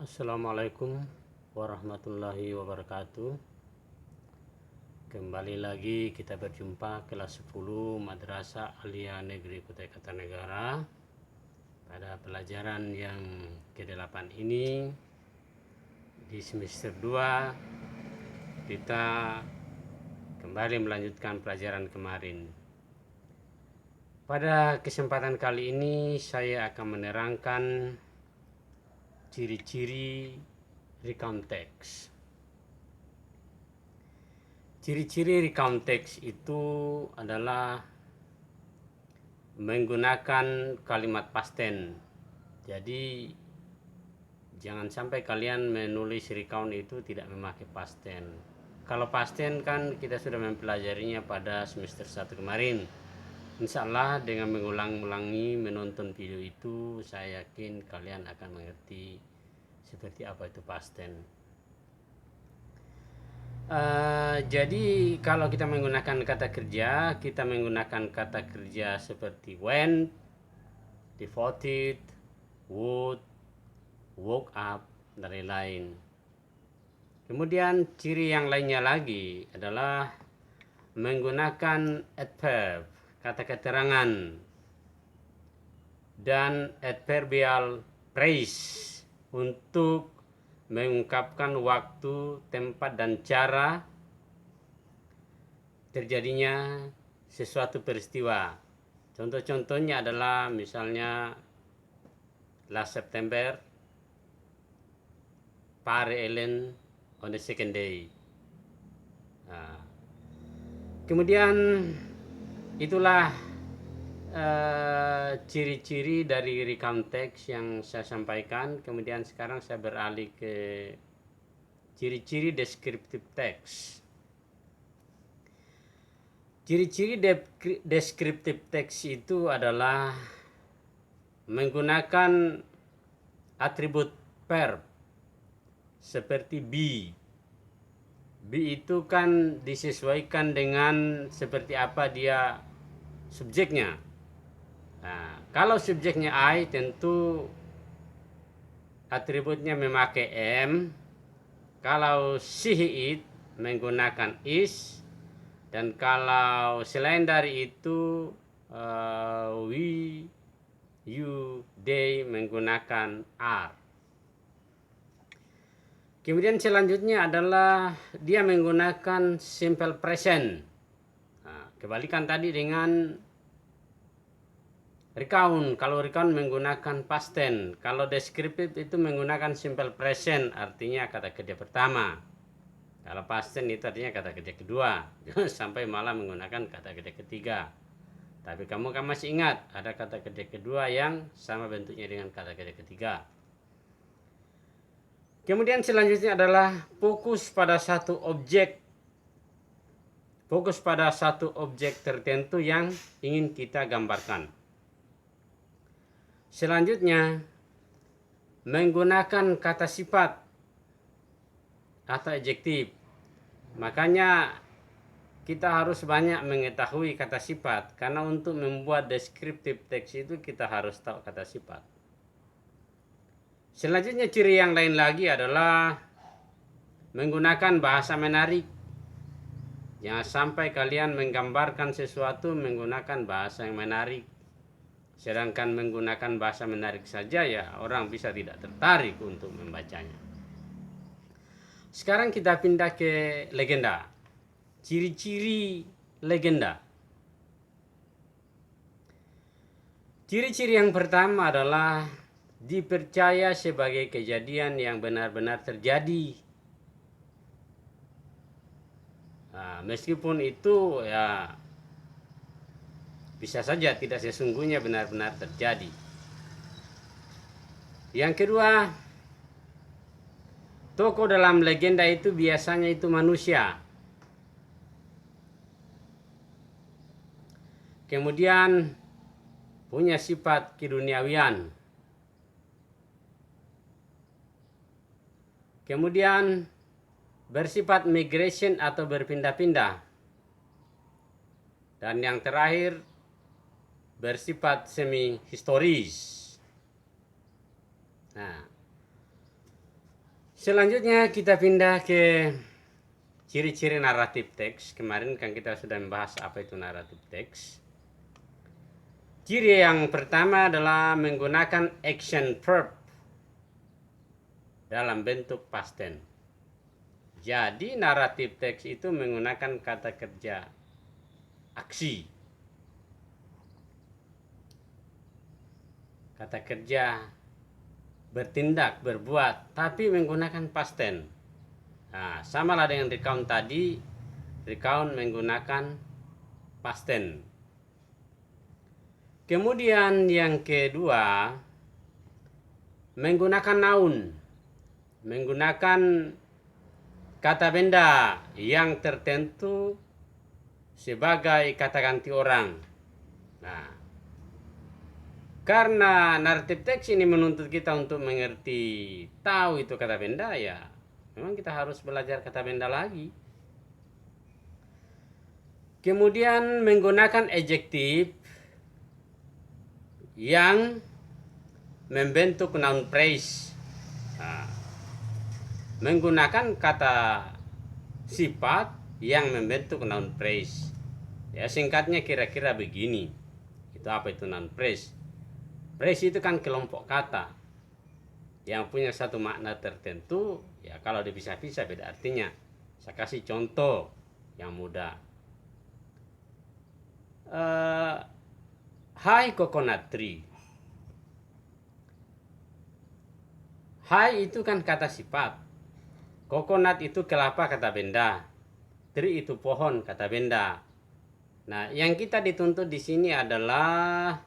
Assalamualaikum warahmatullahi wabarakatuh. Kembali lagi kita berjumpa kelas 10 Madrasah Aliyah Negeri Kutai Kartanegara. Pada pelajaran yang ke-8 ini di semester 2 kita kembali melanjutkan pelajaran kemarin. Pada kesempatan kali ini saya akan menerangkan ciri-ciri recount text. Ciri-ciri recount text itu adalah menggunakan kalimat past tense. Jadi jangan sampai kalian menulis recount itu tidak memakai past tense. Kalau past tense kan kita sudah mempelajarinya pada semester 1 kemarin. Insya Allah dengan mengulang-ulangi menonton video itu, saya yakin kalian akan mengerti seperti apa itu past tense. Jadi kalau kita menggunakan kata kerja, kita menggunakan kata kerja seperti went, devoted, would, woke up, dan lain-lain. Kemudian ciri yang lainnya lagi adalah menggunakan adverb, kata keterangan, dan adverbial phrase untuk mengungkapkan waktu, tempat, dan cara terjadinya sesuatu peristiwa. Contoh-contohnya adalah misalnya last September, Pare Ellen on the second day. Kemudian itulah ciri-ciri dari recount text yang saya sampaikan. Kemudian sekarang saya beralih ke ciri-ciri descriptive text. Ciri-ciri descriptive text itu adalah menggunakan atribut verb seperti be. Be itu kan disesuaikan dengan seperti apa dia subjeknya. Nah, kalau subjeknya I, tentu atributnya memakai am. Kalau she, it menggunakan is. Dan kalau selain dari itu we, you, they menggunakan are. Kemudian selanjutnya adalah dia menggunakan simple present. Nah, kebalikan tadi dengan recount. Kalau recount menggunakan past tense. Kalau descriptive itu menggunakan simple present, artinya kata kerja pertama. Kalau past tense itu artinya kata kerja kedua. Sampai malah menggunakan kata kerja ketiga. Tapi kamu kan masih ingat ada kata kerja kedua yang sama bentuknya dengan kata kerja ketiga. Kemudian selanjutnya adalah fokus pada satu objek. Fokus pada satu objek tertentu yang ingin kita gambarkan. Selanjutnya menggunakan kata sifat atau adjektif. Makanya kita harus banyak mengetahui kata sifat, karena untuk membuat descriptive text itu kita harus tahu kata sifat. Selanjutnya ciri yang lain lagi adalah menggunakan bahasa menarik. Jangan sampai kalian menggambarkan sesuatu menggunakan bahasa yang menarik. Sedangkan menggunakan bahasa menarik saja ya orang bisa tidak tertarik untuk membacanya. Sekarang kita pindah ke legenda. Ciri-ciri legenda. Ciri-ciri yang pertama adalah dipercaya sebagai kejadian yang benar-benar terjadi. Nah, meskipun itu ya bisa saja tidak sesungguhnya benar-benar terjadi. Yang kedua, tokoh dalam legenda itu biasanya itu manusia. Kemudian punya sifat keduniawian. Kemudian bersifat migration atau berpindah-pindah. Dan yang terakhir bersifat semi historis. Nah, Selanjutnya kita pindah ke ciri-ciri naratif teks. Kemarin kan kita sudah membahas apa itu naratif teks. Ciri yang pertama adalah menggunakan action verb dalam bentuk past tense. Jadi naratif teks itu menggunakan kata kerja aksi. Kata kerja bertindak, berbuat, tapi menggunakan past tense. Nah, samalah dengan recount tadi, recount menggunakan past tense. Kemudian yang kedua, menggunakan noun, menggunakan kata benda yang tertentu sebagai kata ganti orang. Nah, karena naratif teks ini menuntut kita untuk mengerti, tahu itu kata benda, ya memang kita harus belajar kata benda lagi. Kemudian menggunakan adjektif yang membentuk noun phrase. Nah, menggunakan kata sifat yang membentuk noun phrase. Ya, singkatnya kira-kira begini. Itu apa itu noun phrase? Phrase itu kan kelompok kata yang punya satu makna tertentu. Ya, kalau dipisah-pisah beda artinya. Saya kasih contoh yang mudah. Hi coconut tree. Hi itu kan kata sifat. Coconut itu kelapa kata benda. Tree itu pohon kata benda. Nah, yang kita dituntut di sini adalah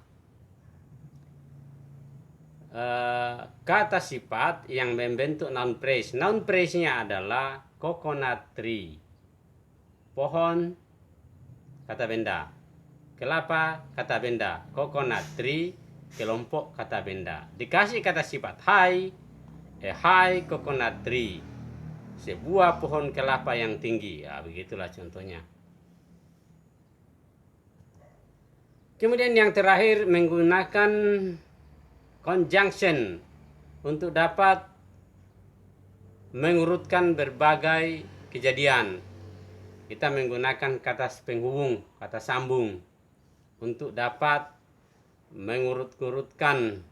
kata sifat yang membentuk noun phrase. Noun phrase-nya adalah coconut tree. Pohon kata benda. Kelapa kata benda. Coconut tree kelompok kata benda. Dikasih kata sifat hi, hi coconut tree. Sebuah pohon kelapa yang tinggi. Ya, begitulah contohnya. Kemudian yang terakhir menggunakan conjunction untuk dapat mengurutkan berbagai kejadian. Kita menggunakan kata penghubung, kata sambung untuk dapat mengurut-urutkan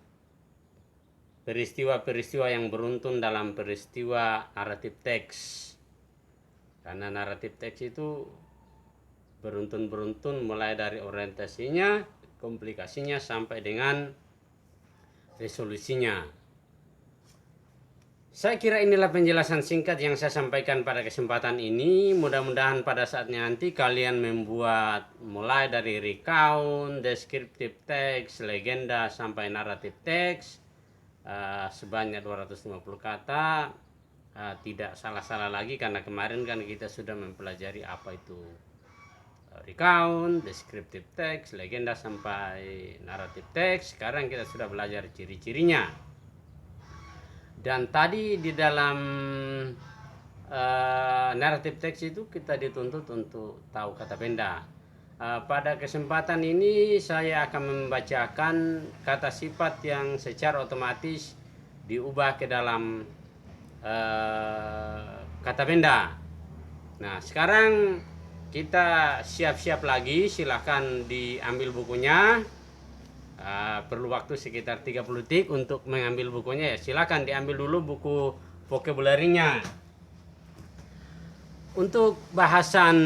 peristiwa-peristiwa yang beruntun dalam peristiwa naratif teks. Karena naratif teks itu beruntun-beruntun mulai dari orientasinya, komplikasinya sampai dengan resolusinya. Saya kira inilah penjelasan singkat yang saya sampaikan pada kesempatan ini. Mudah-mudahan pada saatnya nanti kalian membuat mulai dari recount, descriptive text, legenda sampai naratif text sebanyak 250 kata. Tidak salah-salah lagi karena kemarin kan kita sudah mempelajari apa itu recount, descriptive text, legenda sampai naratif text. Sekarang kita sudah belajar ciri-cirinya. Dan tadi di dalam naratif text itu kita dituntut untuk tahu kata benda. Pada kesempatan ini saya akan membacakan kata sifat yang secara otomatis diubah ke dalam kata benda. Nah, sekarang kita siap-siap lagi, silahkan diambil bukunya. Perlu waktu sekitar 30 detik untuk mengambil bukunya, ya silahkan diambil dulu buku vocabulary-nya. Untuk bahasan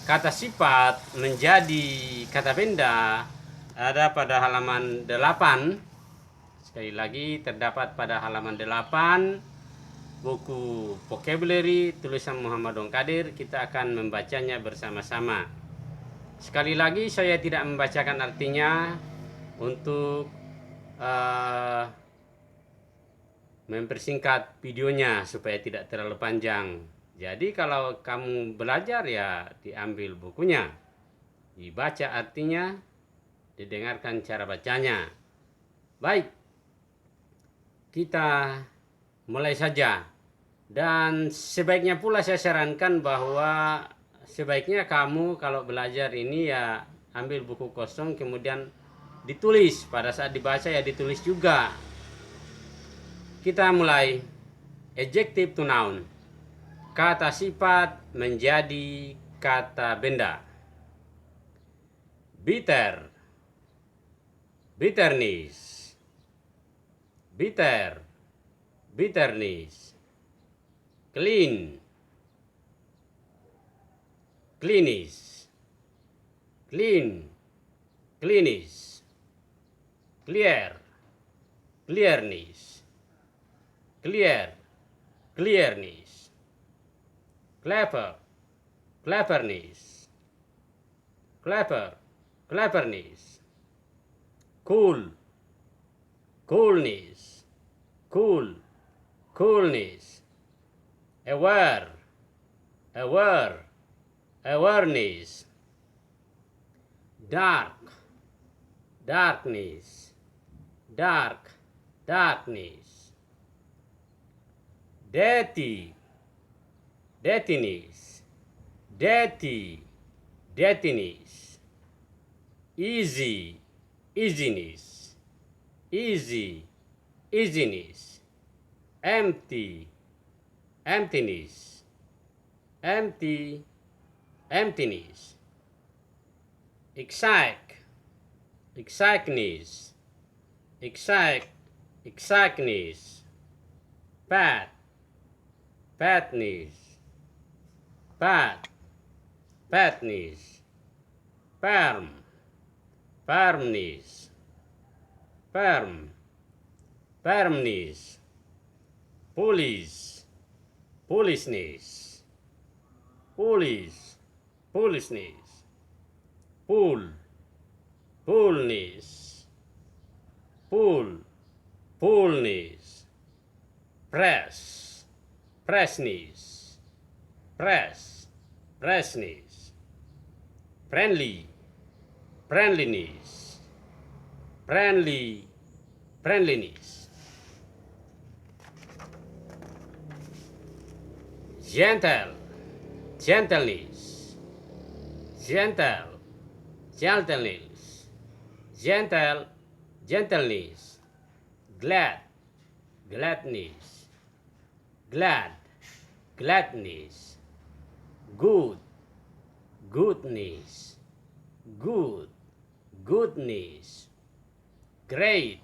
kata sifat menjadi kata benda ada pada halaman 8. Sekali lagi terdapat pada halaman 8 buku vocabulary tulisan Muhammad Dongkadir. Kita akan membacanya bersama-sama. Sekali lagi saya tidak membacakan artinya untuk mempersingkat videonya supaya tidak terlalu panjang. Jadi kalau kamu belajar ya diambil bukunya, dibaca artinya, didengarkan cara bacanya. Baik, kita mulai saja. Dan sebaiknya pula saya sarankan bahwa sebaiknya kamu kalau belajar ini ya ambil buku kosong kemudian ditulis. Pada saat dibaca ya ditulis juga. Kita mulai adjective to noun. Kata sifat menjadi kata benda. Bitter, bitterness. Bitter, bitterness. Clean, cleanish. Clean, cleanish. Clear, clearness. Clear, clearness. Clever, cleverness. Clever, cleverness. Cool, coolness. Cool, coolness. Aware, aware, awareness. Dark, darkness. Dark, darkness. Dirty, dirtiness. Dirty, dirtiness. Easy, easiness. Easy, easiness. Empty, emptiness. Empty, emptiness. Exact, exactness. Exact, exactness. Fat, fatness. Fat, fatness. Firm, firmness. Firm, firmness. Police, foolishness. Foolish, foolishness. Fool, foolness. Fool, foolness. Press, pressness. Press, pressness. Friendly, friendliness. Friendly, friendliness. Gentle, gentleness. Gentle, gentleness. Gentle, gentleness. Glad, gladness. Glad, gladness. Good, goodness. Good, goodness. Great,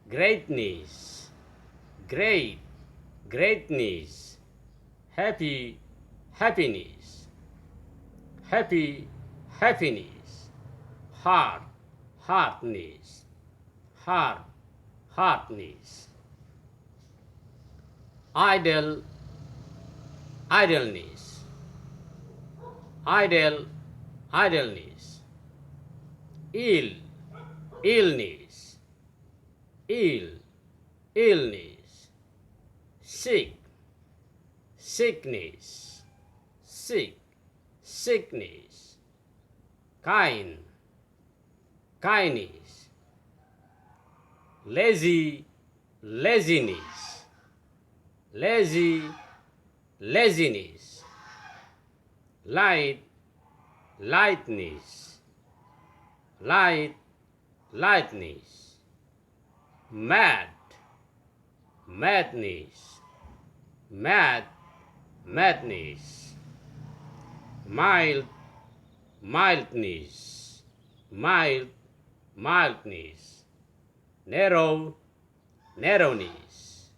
greatness. Great, greatness. Happy, happiness. Happy, happiness. Heart, heartness. Heart, heartness. Idle, idleness. Idle, idleness. Ill, illness. Ill, illness. Sick, sickness. Sick, sickness. Kind, kindness. Lazy, laziness. Lazy, laziness. Light, lightness. Light, lightness. Mad, madness. Mad, madness. Mild, mildness. Mild, mildness. Narrow, narrowness.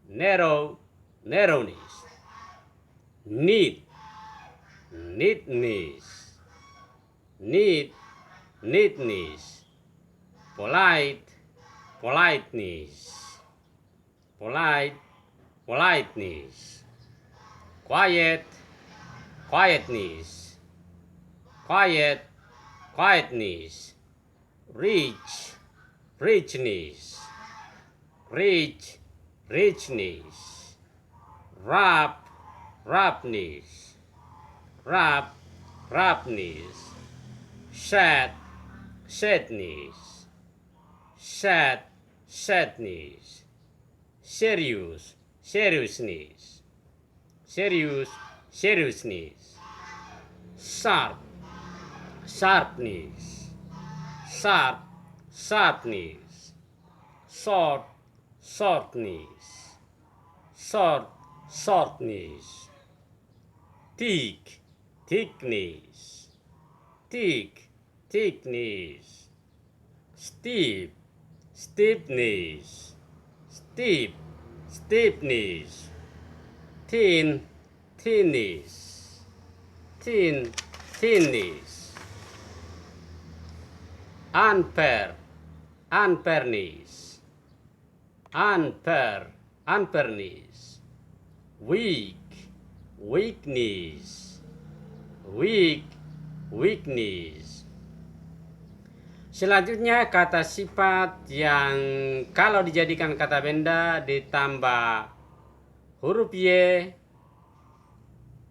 Narrow, narrowness. Neat, neatness. Neat, neatness. Polite, politeness. Polite, politeness. Quiet, quietness. Quiet, quietness. Rich, richness. Rich, richness. Rough, roughness. Rough, roughness. Sad, sadness. Sad, sadness. Serious, seriousness. Serious, seriousness. Sharp, sharpness. Sharp, sharpness. Short, shortness, shortness, thickness, thickness, stiffness, stiffness, thinness, thinness, unfairness, weakness, weakness. Selanjutnya kata sifat yang kalau dijadikan kata benda ditambah huruf Y,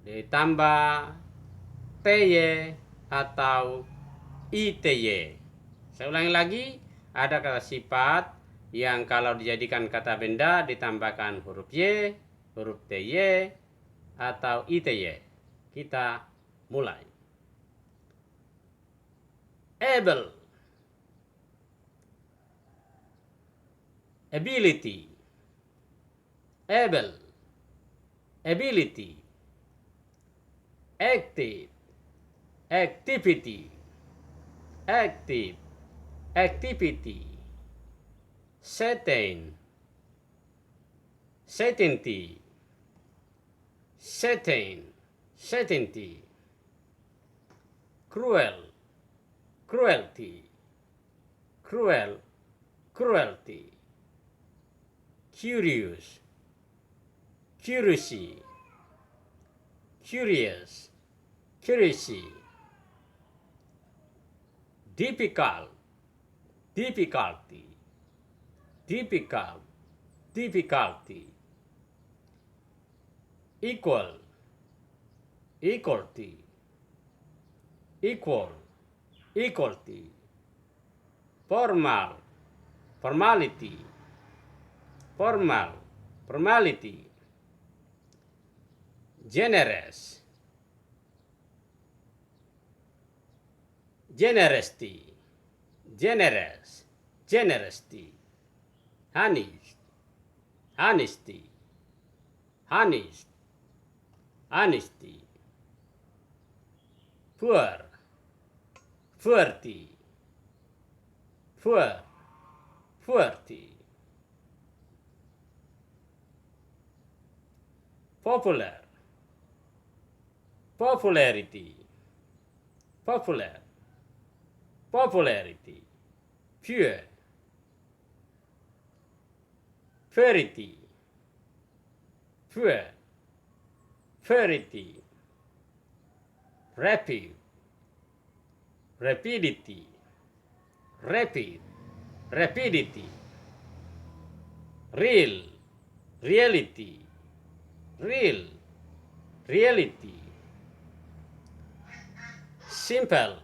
ditambah TY atau ITY. Saya ulangi lagi, ada kata sifat yang kalau dijadikan kata benda ditambahkan huruf Y, huruf TY atau ITY. Kita mulai. Able, ability, able, ability, active, activity, active, activity, certain, certainty, certain, certainty, cruel, cruelty, cruel, cruelty, curious, curiosity, curious, curiosity, difficult, difficulty, difficult, difficulty, equal, equality, equal, equality, formal, formality, formal, formality, generous, generosity, generous, generosity, honest, honesty, honest, honesty, poor, poverty, poor, poverty, popular, popularity, popular, popularity, pure, purity, pure, purity, rapid, rapidity, rapid, rapidity, real, reality, real, reality, simple,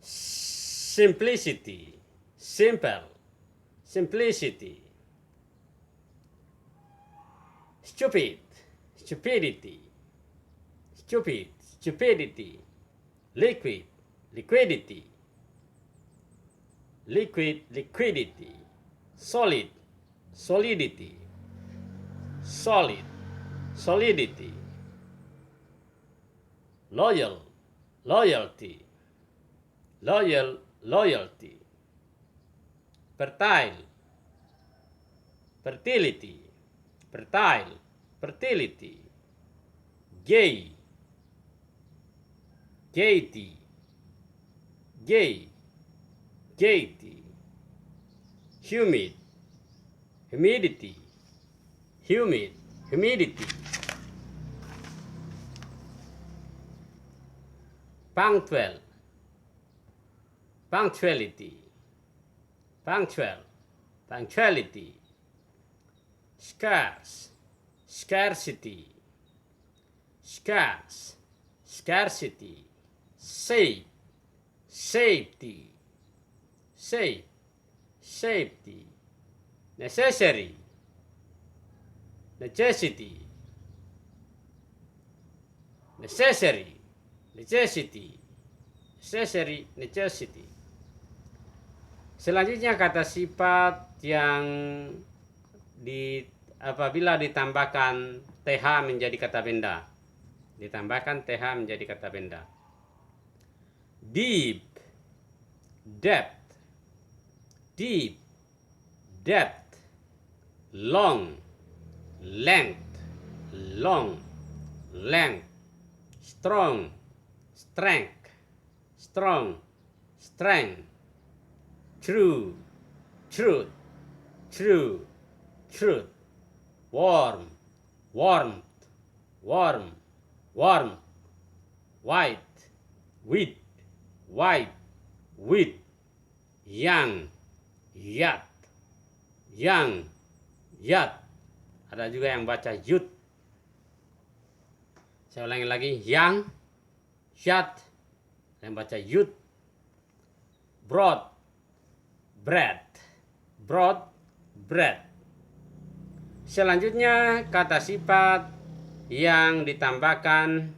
simplicity, simple, simplicity, stupid, stupidity, stupid, stupidity, liquid, liquidity, liquid, liquidity, solid, solidity, solid, solidity, loyal, loyalty, loyal, loyalty, fertile, fertility, fertile, fertility, gay, gaiety, gay, gaiety, humid, humidity, humid, humidity, punctual, punctuality, punctual, punctuality, scarce, scarcity, scarce, scarcity, safe, safety, safe, safety, necessary, necessity, necessary, necessity, necessary, necessity, Selanjutnya kata sifat yang apabila ditambahkan th menjadi kata benda. Ditambahkan th menjadi kata benda. Deep, depth, deep, depth, long, length, long, length, strong, strength, strong, strength, true, truth, true, truth, warm, warmth, warm, warm, white, wheat, white, wheat, young, yacht, young, yacht. Ada juga yang baca youth. Saya ulangi lagi, young, yacht, yang baca youth. Broad, bread, broad, bread. Selanjutnya kata sifat yang ditambahkan.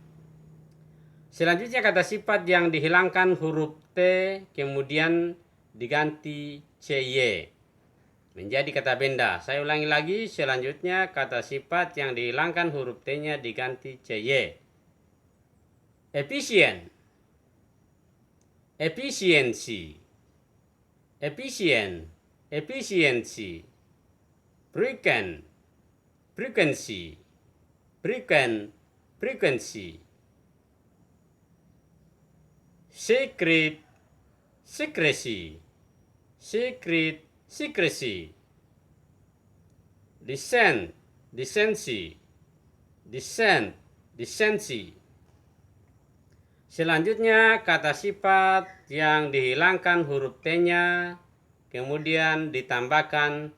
Selanjutnya kata sifat yang dihilangkan huruf T kemudian diganti CY menjadi kata benda. Saya ulangi lagi, selanjutnya kata sifat yang dihilangkan huruf T-nya diganti CY. Efficient, efficiency, efficient, efficiency. Frequent, frequency, frequent, frequency. Secret, secrecy, secret, secrecy. Descent, decency, descent, decency. Selanjutnya kata sifat yang dihilangkan huruf T-nya kemudian ditambahkan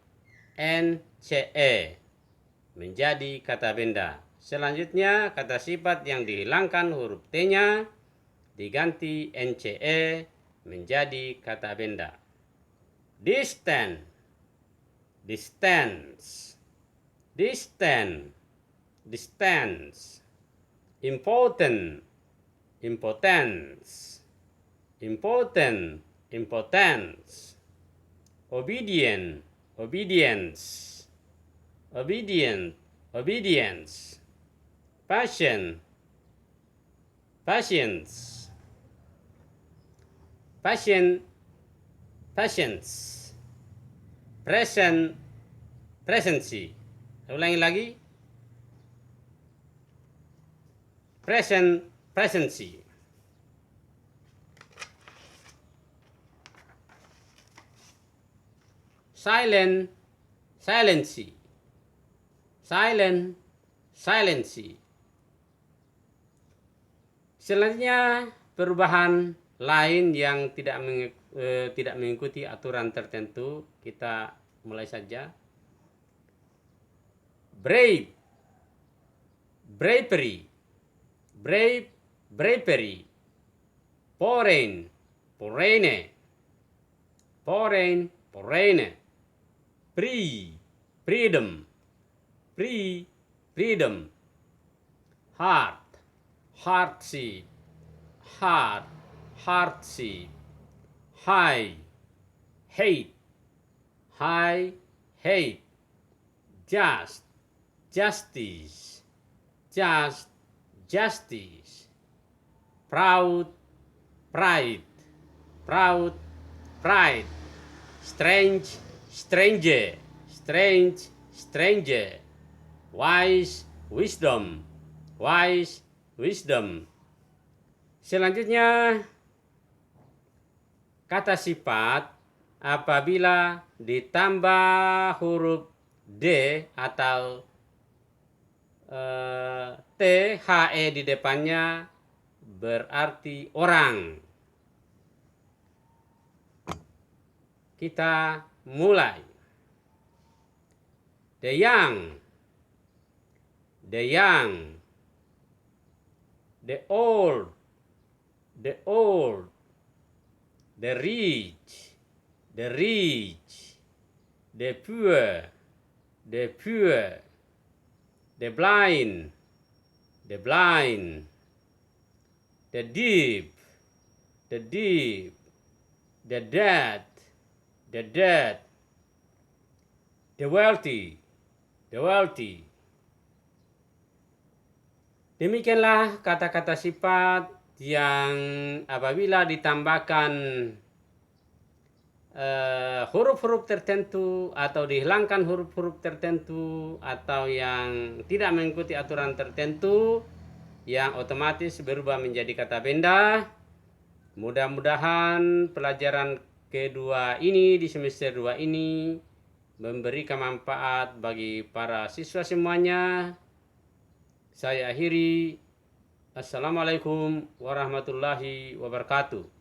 NCE menjadi kata benda. Selanjutnya kata sifat yang dihilangkan huruf T-nya diganti NCE menjadi kata benda. Distant, distance, distant, distance. Important, impotence, important, impotence. Obedient, obedience, obedient, obedience. Passion, patience, passion, patience. Present, presency. Saya ulangi lagi. Present, presency. Silent, silency. Silent, silency. Selanjutnya perubahan lain yang tidak mengikuti aturan tertentu, kita mulai saja. Brave, bravery, brave, bravery. Foreign, foreigner, foreign, foreigner. Free, freedom, free, freedom. Heart, heartseed, heart, heartseed. High, hate, high, hate. Just, justice, just, justice. Proud, pride, proud, pride. Strange, stranger, strange, stranger. Wise, wisdom, wise, wisdom. Selanjutnya kata sifat apabila ditambah huruf D atau THE di depannya berarti orang. Kita mulai. The young, the young. The old, the old. The rich, the rich. The poor, the poor. The blind, the blind. The deep, the deep. The dead, the dead, the wealthy, the wealthy. Demikianlah kata-kata sifat yang apabila ditambahkan huruf-huruf tertentu atau dihilangkan huruf-huruf tertentu atau yang tidak mengikuti aturan tertentu, yang otomatis berubah menjadi kata benda. Mudah-mudahan pelajaran kedua ini di semester 2 ini memberikan manfaat bagi para siswa semuanya. Saya akhiri. Assalamualaikum warahmatullahi wabarakatuh.